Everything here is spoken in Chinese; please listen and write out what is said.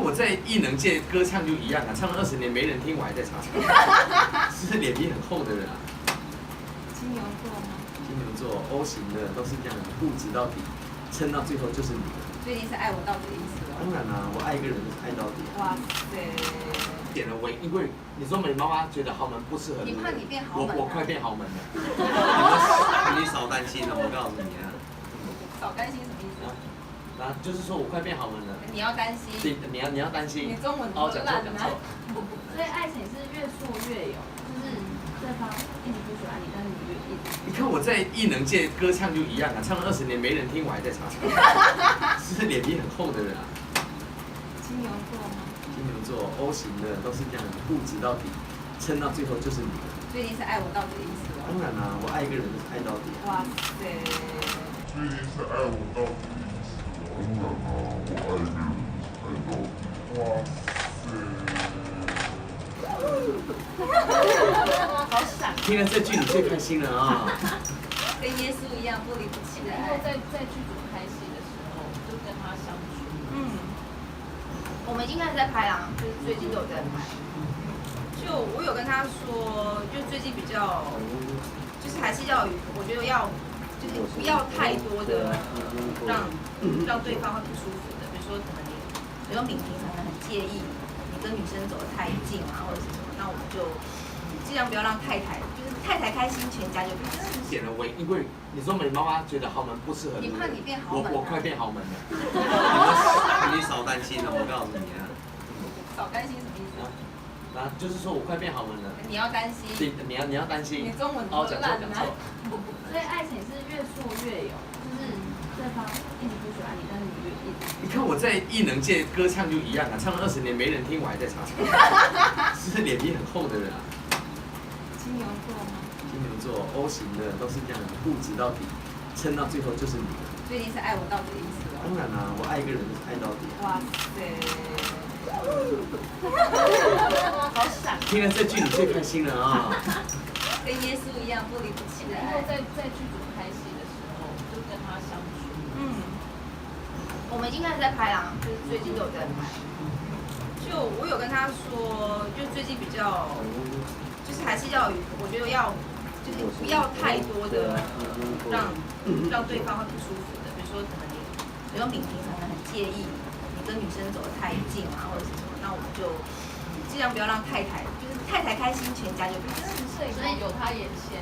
我在艺能界歌唱就一样啊，唱了20年没人听，我还在唱。是脸皮很厚的人啊。金牛座吗？金牛座 O 型的都是这样的，固执到底，撑到最后就是你的。所以你是爱我到底的意思哦？当然啦、我爱一个人就是爱到底。哇塞！点了唯，因为你说美妈妈觉得豪门不适合你怕你变豪门啊我快变豪门了。你少担心了，我告诉你啊。少担心什么意思？啊，就是说我快变豪门了。你要担心。你要担心。你中文哦，都讲错。烂啊！所以爱情是越挫越勇，就是对方一直不喜欢你，但是你就一直。你看我在艺能界歌唱就一样啊，唱了20年没人听，我还在唱。是脸皮很厚的人啊。金牛座吗？金牛座 O 型的都是这样的，固执到底，撑到最后就是你的。所以你是爱我到底的意思哦？当然啦、我爱一个人就是爱到底。哇塞！所以你是爱我到底的意思哦？当然啦、我爱一个人就是爱到底。哇塞！好闪。听了这句你最开心了啊！跟耶稣一样不离不弃的然后爱。在剧组拍戏的时候，就跟他相处。我们已经开始在拍啦，就是最近都有在拍。就我有跟他说，就最近比较，就是还是要有，我觉得要，就是不要太多的让对方会不舒服的，比如说可能比如说敏平常很介意你跟女生走得太近啊，或者是什么，那我们就尽量不要让太太，就是太太开心，全家就开心。点了唯，因为你说美妈妈觉得豪门不适合你怕你变豪门啊我快变豪门了。你少担心了，我告诉你啊。少担心什么意思？啊，就是说我快变豪门了。你要担心。你要担心。你中文哦，都讲烂啊！错。所以爱情是越挫越勇，就是对方一直不喜欢你，但是你就一直。你看我在艺能界歌唱就一样啊，唱了20年没人听，我还在唱。是脸皮很厚的人啊。金牛座吗？金牛座 O 型的都是这样的，固执到底，撑到最后就是你的。所以你是爱我到底的意思哦？当然啦、我爱一个人就是爱到底。哇塞！好闪。听了这句你最开心了啊！跟耶稣一样不离不弃的然后爱。在剧组拍戏的时候，就跟他相处。我们已经开始在拍啦，就是最近都有在拍。就我有跟他说，就最近比较，就是还是要有，我觉得要，就是不要太多的让对方会不舒服的，比如说可能比如说敏平常很介意你跟女生走得太近啊，或者是什么，那我们就尽量不要让太太，就是太太开心，全家就开心。所以有他眼线。